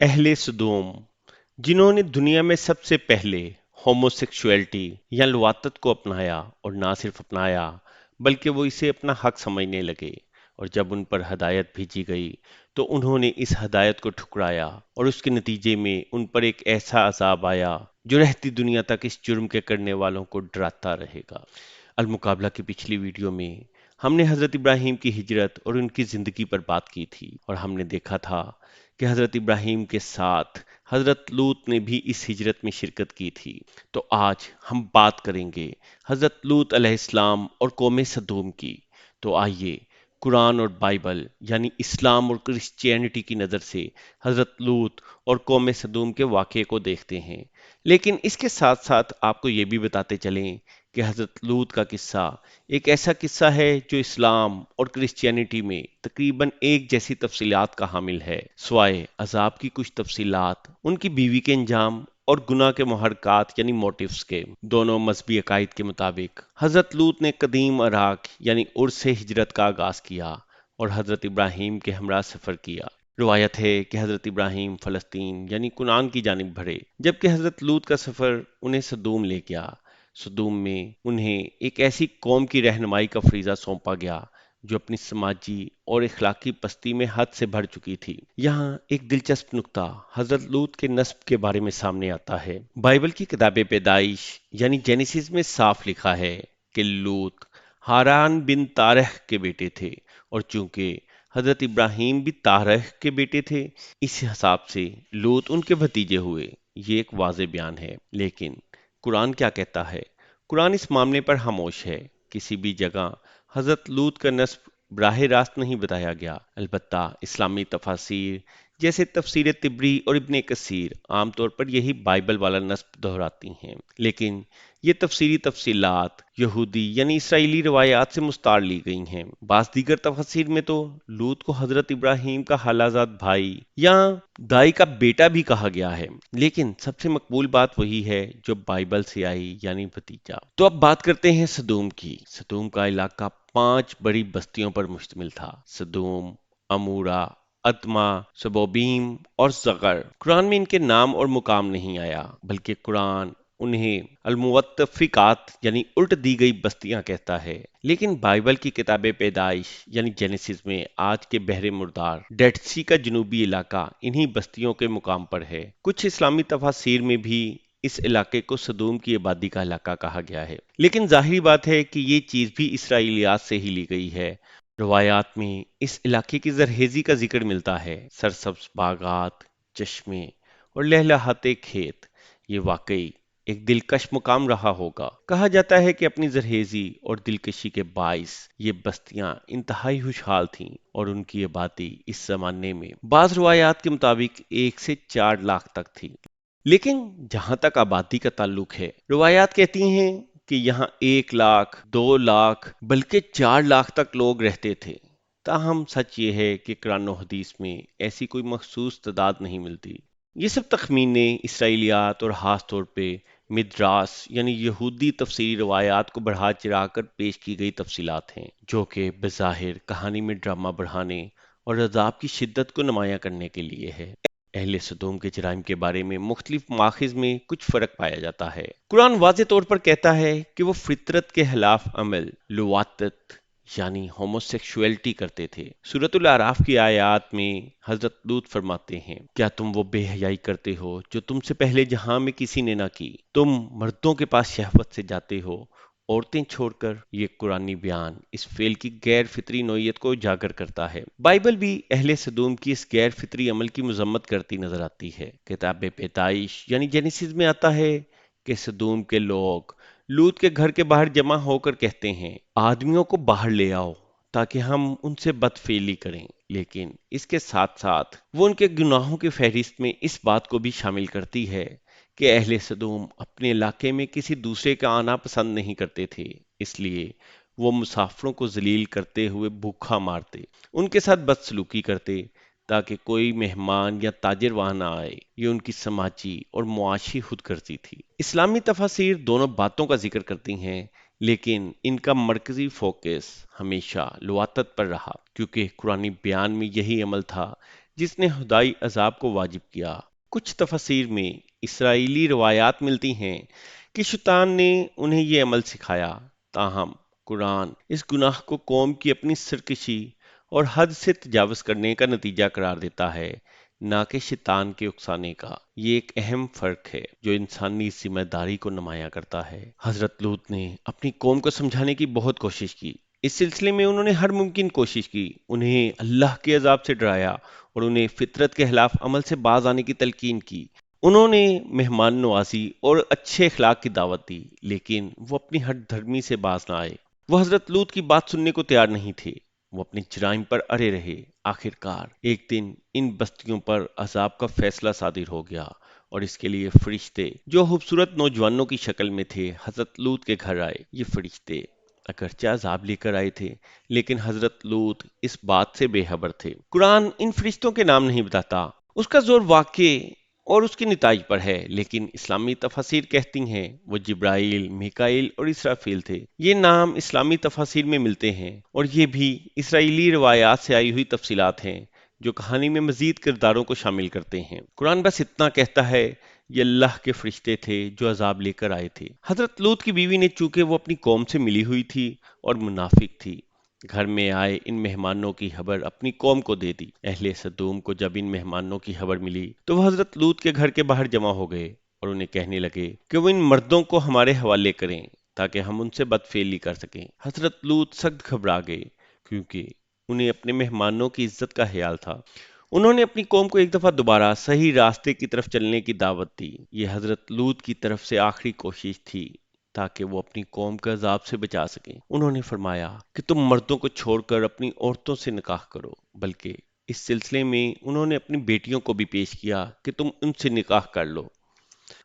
اہل صدوم، جنہوں نے دنیا میں سب سے پہلے ہوموسیکشویلٹی یا لواطت کو اپنایا، اور نہ صرف اپنایا بلکہ وہ اسے اپنا حق سمجھنے لگے، اور جب ان پر ہدایت بھیجی گئی تو انہوں نے اس ہدایت کو ٹھکرایا، اور اس کے نتیجے میں ان پر ایک ایسا عذاب آیا جو رہتی دنیا تک اس جرم کے کرنے والوں کو ڈراتا رہے گا۔ المقابلہ کی پچھلی ویڈیو میں ہم نے حضرت ابراہیم کی ہجرت اور ان کی زندگی پر بات کی تھی، اور ہم نے دیکھا تھا کہ حضرت ابراہیم کے ساتھ حضرت لوط نے بھی اس ہجرت میں شرکت کی تھی۔ تو آج ہم بات کریں گے حضرت لوط علیہ السلام اور قوم سدوم کی۔ تو آئیے قرآن اور بائبل یعنی اسلام اور کرسچینٹی کی نظر سے حضرت لوط اور قوم سدوم کے واقعے کو دیکھتے ہیں، لیکن اس کے ساتھ ساتھ آپ کو یہ بھی بتاتے چلیں کہ حضرت لوط کا قصہ ایک ایسا قصہ ہے جو اسلام اور کرسچینٹی میں تقریباً ایک جیسی تفصیلات کا حامل ہے، سوائے عذاب کی کچھ تفصیلات ان کی بیوی کے انجام اور گناہ کے محرکات یعنی موٹیفز کے۔ دونوں مذہبی عقائد کے مطابق حضرت لوط نے قدیم عراق یعنی ار سے ہجرت کا آغاز کیا اور حضرت ابراہیم کے ہمراہ سفر کیا۔ روایت ہے کہ حضرت ابراہیم فلسطین یعنی کنعان کی جانب بڑھے، جبکہ حضرت لوط کا سفر انہیں سدوم لے گیا۔ سدوم میں انہیں ایک ایسی قوم کی رہنمائی کا فریضہ سونپا گیا جو اپنی سماجی اور اخلاقی پستی میں حد سے بڑھ چکی تھی۔ یہاں ایک دلچسپ نقطہ حضرت لوط کے نسب کے بارے میں سامنے آتا ہے۔ بائبل کی کتاب پیدائش یعنی جینیسیس میں صاف لکھا ہے کہ لوط ہاران بن تارح کے بیٹے تھے، اور چونکہ حضرت ابراہیم بھی تارح کے بیٹے تھے، اس حساب سے لوط ان کے بھتیجے ہوئے۔ یہ ایک واضح بیان ہے، لیکن قرآن کیا کہتا ہے؟ قرآن اس معاملے پر خاموش ہے۔ کسی بھی جگہ حضرت لوط کا نسب براہ راست نہیں بتایا گیا، البتہ اسلامی تفاسیر جیسے تفسیر طبری اور ابن کثیر عام طور پر یہی بائبل والا نسب دہراتی ہیں، لیکن یہ تفسیری تفصیلات یہودی یعنی اسرائیلی روایات سے مستعار لی گئی ہیں۔ بعض دیگر تفاسیر میں تو لوط کو حضرت ابراہیم کا خالازاد بھائی یا دائی کا بیٹا بھی کہا گیا ہے، لیکن سب سے مقبول بات وہی ہے جو بائبل سے آئی یعنی بھتیجا۔ تو اب بات کرتے ہیں سدوم کی۔ سدوم کا علاقہ 5 بڑی بستیوں پر مشتمل تھا: سدوم، امورا، ادما، سبوبیم اور زغر۔ قرآن میں ان کے نام اور مقام نہیں آیا، بلکہ قرآن انہیں الموتفقات یعنی الٹ دی گئی بستیاں کہتا ہے، لیکن بائبل کی کتاب پیدائش یعنی جینیسیس میں آج کے بحر مردار ڈیڈ سی کا جنوبی علاقہ انہی بستیوں کے مقام پر ہے۔ کچھ اسلامی تفاسیر میں بھی اس علاقے کو سدوم کی آبادی کا علاقہ کہا گیا ہے، لیکن ظاہری بات ہے کہ یہ چیز بھی اسرائیلیات سے ہی لی گئی ہے۔ روایات میں اس علاقے کی زرخیزی کا ذکر ملتا ہے: سرسبز باغات، چشمے اور لہلہاتے کھیت۔ یہ واقعی ایک دلکش مقام رہا ہوگا۔ کہا جاتا ہے کہ اپنی زرخیزی اور دلکشی کے باعث یہ بستیاں انتہائی خوشحال تھیں، اور ان کی آبادی اس زمانے میں بعض روایات کے مطابق 1 سے 4 لاکھ تک تھی۔ لیکن جہاں تک آبادی کا تعلق ہے، روایات کہتی ہیں کہ یہاں 1 لاکھ، 2 لاکھ بلکہ 4 لاکھ تک لوگ رہتے تھے۔ تاہم سچ یہ ہے کہ قرآن و حدیث میں ایسی کوئی مخصوص تعداد نہیں ملتی۔ یہ سب تخمینے، اسرائیلیات اور خاص طور پہ مدراس یعنی یہودی تفسیری روایات کو بڑھا چڑھا کر پیش کی گئی تفصیلات ہیں، جو کہ بظاہر کہانی میں ڈرامہ بڑھانے اور عذاب کی شدت کو نمایاں کرنے کے لیے ہے۔ اہل سدوم کے جرائم کے بارے میں مختلف مآخذ میں کچھ فرق پایا جاتا ہے۔ قرآن واضح طور پر کہتا ہے کہ وہ فطرت کے خلاف عمل، لواطت یعنی ہوموسیکشویلٹی کرتے تھے۔ سورۃ الاعراف کی آیات میں حضرت لوط فرماتے ہیں: کیا تم وہ بے حیائی کرتے ہو جو تم سے پہلے جہاں میں کسی نے نہ کی؟ تم مردوں کے پاس شہوت سے جاتے ہو، عورتیں چھوڑ کر۔ یہ قرآنی بیان اس فعل کی غیر فطری نوعیت کو اجاگر کرتا ہے۔ بائبل بھی اہل سدوم کی اس غیر فطری عمل کی مذمت کرتی نظر آتی ہے۔ کتاب پیدائش یعنی جینیسیس میں آتا ہے کہ سدوم کے لوگ لوط کے گھر کے باہر جمع ہو کر کہتے ہیں: آدمیوں کو باہر لے آؤ تاکہ ہم ان سے بدفعلی کریں۔ لیکن اس کے ساتھ ساتھ وہ ان کے گناہوں کی فہرست میں اس بات کو بھی شامل کرتی ہے کہ اہل سدوم اپنے علاقے میں کسی دوسرے کا آنا پسند نہیں کرتے تھے، اس لیے وہ مسافروں کو ذلیل کرتے ہوئے بھوکا مارتے، ان کے ساتھ بدسلوکی کرتے تاکہ کوئی مہمان یا تاجر وہاں نہ آئے۔ یہ ان کی سماجی اور معاشی خود غرضی تھی۔ اسلامی تفاسیر دونوں باتوں کا ذکر کرتی ہیں، لیکن ان کا مرکزی فوکس ہمیشہ لواطت پر رہا، کیونکہ قرآنی بیان میں یہی عمل تھا جس نے خدائی عذاب کو واجب کیا۔ کچھ تفاسیر میں اسرائیلی روایات ملتی ہیں کہ شیطان نے انہیں یہ عمل سکھایا، تاہم قرآن اس گناہ کو قوم کی اپنی سرکشی اور حد سے تجاوز کرنے کا نتیجہ قرار دیتا ہے، نہ کہ شیطان کے اکسانے کا۔ یہ ایک اہم فرق ہے جو انسانی ذمہ داری کو نمایاں کرتا ہے۔ حضرت لوط نے اپنی قوم کو سمجھانے کی بہت کوشش کی۔ اس سلسلے میں انہوں نے ہر ممکن کوشش کی، انہیں اللہ کے عذاب سے ڈرایا اور انہیں فطرت کے خلاف عمل سے باز آنے کی تلقین کی۔ انہوں نے مہمان نوازی اور اچھے اخلاق کی دعوت دی، لیکن وہ اپنی ہٹ دھرمی سے باز نہ آئے۔ وہ حضرت لوط کی بات سننے کو تیار نہیں تھے، وہ اپنے جرائم پر اڑے رہے۔ آخرکار ایک دن ان بستیوں پر عذاب کا فیصلہ صادر ہو گیا اور اس کے لیے فرشتے جو خوبصورت نوجوانوں کی شکل میں تھے حضرت لوط کے گھر آئے۔ یہ فرشتے اگرچہ عذاب لے کر آئے تھے، لیکن حضرت لوط اس بات سے بے خبر تھے۔ قرآن ان فرشتوں کے نام نہیں بتاتا، اس کا زور واقع اور اس کی نتائج پر ہے، لیکن اسلامی تفاسیر کہتی ہیں وہ جبرائیل، میکائیل اور اسرافیل تھے۔ یہ نام اسلامی تفاسیر میں ملتے ہیں اور یہ بھی اسرائیلی روایات سے آئی ہوئی تفصیلات ہیں جو کہانی میں مزید کرداروں کو شامل کرتے ہیں۔ قرآن بس اتنا کہتا ہے یہ اللہ کے فرشتے تھے جو عذاب لے کر آئے تھے۔ حضرت لوط کی بیوی نے چونکہ وہ اپنی قوم سے ملی ہوئی تھی اور منافق تھی، گھر میں آئے ان مہمانوں کی خبر اپنی قوم کو دے دی۔ اہل سدوم کو جب ان مہمانوں کی خبر ملی تو وہ حضرت لوط کے گھر کے باہر جمع ہو گئے اور انہیں کہنے لگے کہ وہ ان مردوں کو ہمارے حوالے کریں تاکہ ہم ان سے بدفعلی کر سکیں۔ حضرت لوط سخت گھبرا گئے کیونکہ انہیں اپنے مہمانوں کی عزت کا خیال تھا۔ انہوں نے اپنی قوم کو ایک دفعہ دوبارہ صحیح راستے کی طرف چلنے کی دعوت دی۔ یہ حضرت لوط کی طرف سے آخری کوشش تھی تاکہ وہ اپنی قوم کے عذاب سے بچا سکیں۔ انہوں نے فرمایا کہ تم مردوں کو چھوڑ کر اپنی عورتوں سے نکاح کرو، بلکہ اس سلسلے میں انہوں نے اپنی بیٹیوں کو بھی پیش کیا کہ تم ان سے نکاح کر لو۔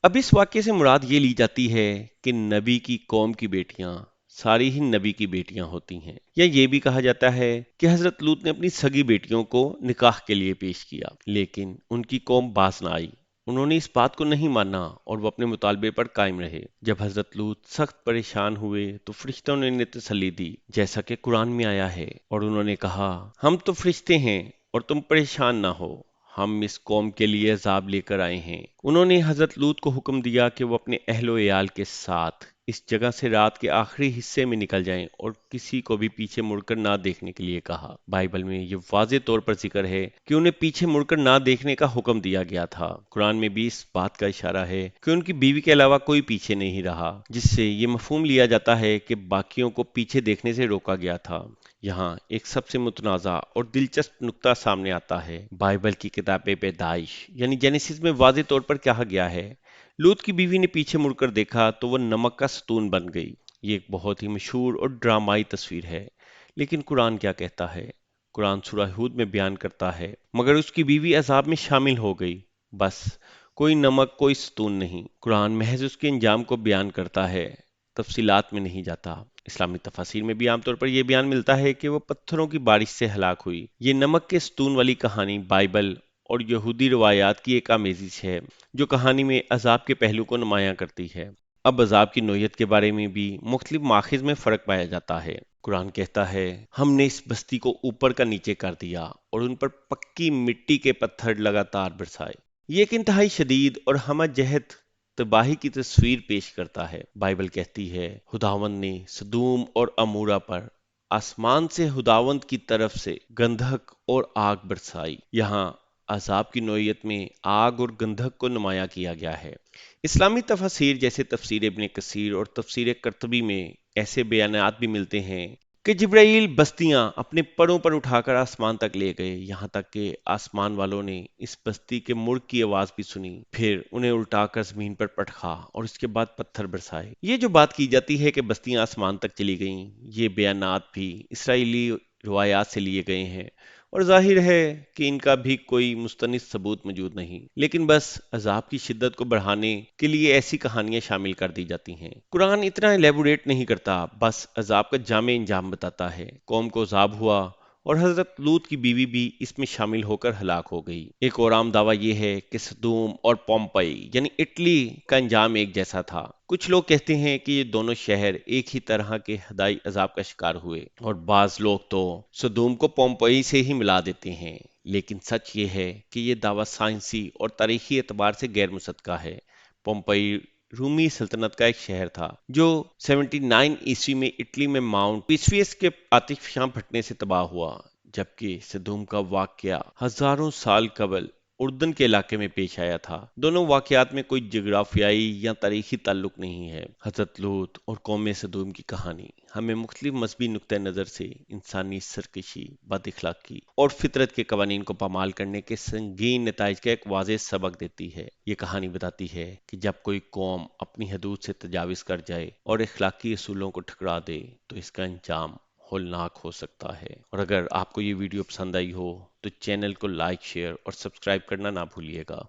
اب اس واقعے سے مراد یہ لی جاتی ہے کہ نبی کی قوم کی بیٹیاں ساری ہی نبی کی بیٹیاں ہوتی ہیں، یا یہ بھی کہا جاتا ہے کہ حضرت لوط نے اپنی سگی بیٹیوں کو نکاح کے لیے پیش کیا، لیکن ان کی قوم باز نہ آئی۔ انہوں نے اس بات کو نہیں مانا اور وہ اپنے مطالبے پر قائم رہے۔ جب حضرت لوط سخت پریشان ہوئے تو فرشتوں نے انہیں تسلی دی، جیسا کہ قرآن میں آیا ہے، اور انہوں نے کہا ہم تو فرشتے ہیں اور تم پریشان نہ ہو، ہم اس قوم کے لیے عذاب لے کر آئے ہیں۔ انہوں نے حضرت لوط کو حکم دیا کہ وہ اپنے اہل و عیال کے ساتھ اس جگہ سے رات کے آخری حصے میں نکل جائیں اور کسی کو بھی پیچھے مڑ کر نہ دیکھنے کے لیے کہا۔ بائبل میں یہ واضح طور پر ذکر ہے کہ انہیں پیچھے مڑ کر نہ دیکھنے کا حکم دیا گیا تھا۔ قرآن میں بھی اس بات کا اشارہ ہے کہ ان کی بیوی کے علاوہ کوئی پیچھے نہیں رہا، جس سے یہ مفہوم لیا جاتا ہے کہ باقیوں کو پیچھے دیکھنے سے روکا گیا تھا۔ یہاں ایک سب سے متنازع اور دلچسپ نقطہ سامنے آتا ہے۔ بائبل کی کتاب پیدائش یعنی جینیسس میں واضح طور پر کہا گیا ہے لوط کی بیوی نے پیچھے مڑ کر دیکھا تو وہ نمک کا ستون بن گئی۔ یہ ایک بہت ہی مشہور اور ڈرامائی تصویر ہے، لیکن قرآن کیا کہتا ہے؟ قرآن سورہ ہود میں بیان کرتا ہے مگر اس کی بیوی عذاب میں شامل ہو گئی، بس کوئی نمک کوئی ستون نہیں۔ قرآن محض اس کے انجام کو بیان کرتا ہے، تفصیلات میں نہیں جاتا۔ اسلامی تفاسیر میں بھی عام طور پر یہ بیان ملتا ہے کہ وہ پتھروں کی بارش سے ہلاک ہوئی۔ یہ نمک کے ستون والی کہانی بائبل اور یہودی روایات کی ایک آمیزش ہے جو کہانی میں عذاب کے پہلو کو نمایاں کرتی ہے۔ اب عذاب کی نوعیت کے بارے میں بھی مختلف ماخذ میں فرق پایا جاتا ہے۔ قرآن کہتا ہے ہم نے اس بستی کو اوپر کا نیچے کر دیا اور ان پر پکی مٹی کے پتھر لگاتار برسائے۔ یہ ایک انتہائی شدید اور ہمہ جہت تباہی کی تصویر پیش کرتا ہے۔ بائبل کہتی ہے خداوند نے سدوم اور امورا پر آسمان سے خداوند کی طرف سے گندھک اور آگ برسائی۔ یہاں عذاب کی نوعیت میں آگ اور گندھک کو نمایاں کیا گیا ہے۔ اسلامی تفاسیر جیسے تفسیر ابن کثیر اور تفسیر قرطبی میں ایسے بیانات بھی ملتے ہیں کہ جبرائیل بستیاں اپنے پروں پر اٹھا کر آسمان تک لے گئے، یہاں تک کہ آسمان والوں نے اس بستی کے مڑ کی آواز بھی سنی، پھر انہیں الٹا کر زمین پر پٹکا اور اس کے بعد پتھر برسائے۔ یہ جو بات کی جاتی ہے کہ بستیاں آسمان تک چلی گئیں، یہ بیانات بھی اسرائیلی روایات سے لیے گئے ہیں اور ظاہر ہے کہ ان کا بھی کوئی مستند ثبوت موجود نہیں، لیکن بس عذاب کی شدت کو بڑھانے کے لیے ایسی کہانیاں شامل کر دی جاتی ہیں۔ قرآن اتنا ایلیبوریٹ نہیں کرتا، بس عذاب کا جامع انجام بتاتا ہے۔ قوم کو عذاب ہوا اور حضرت لوط کی بیوی بھی اس میں شامل ہو کر ہلاک ہو گئی۔ ایک اور عام دعویٰ یہ ہے کہ سدوم اور پومپئی یعنی اٹلی کا انجام ایک جیسا تھا۔ کچھ لوگ کہتے ہیں کہ یہ دونوں شہر ایک ہی طرح کے خدائی عذاب کا شکار ہوئے، اور بعض لوگ تو سدوم کو پومپئی سے ہی ملا دیتے ہیں، لیکن سچ یہ ہے کہ یہ دعویٰ سائنسی اور تاریخی اعتبار سے غیر مصدقہ ہے۔ پومپئی رومی سلطنت کا ایک شہر تھا جو 79 عیسوی میں اٹلی میں ماؤنٹ ویسویس کے آتش فشاں پھٹنے سے تباہ ہوا، جبکہ سدوم کا واقعہ ہزاروں سال قبل اردن کے علاقے میں پیش آیا تھا۔ دونوں واقعات میں کوئی جغرافیائی یا تاریخی تعلق نہیں ہے۔ حضرت لوط اور قوم سدوم کی کہانی ہمیں مختلف مذہبی نقطہ نظر سے انسانی سرکشی، بد اخلاقی اور فطرت کے قوانین کو پامال کرنے کے سنگین نتائج کا ایک واضح سبق دیتی ہے۔ یہ کہانی بتاتی ہے کہ جب کوئی قوم اپنی حدود سے تجاوز کر جائے اور اخلاقی اصولوں کو ٹھکرا دے تو اس کا انجام ہولناک ہو سکتا ہے۔ اور اگر آپ کو یہ ویڈیو پسند آئی ہو تو چینل کو لائک، شیئر اور سبسکرائب کرنا نہ بھولیے گا۔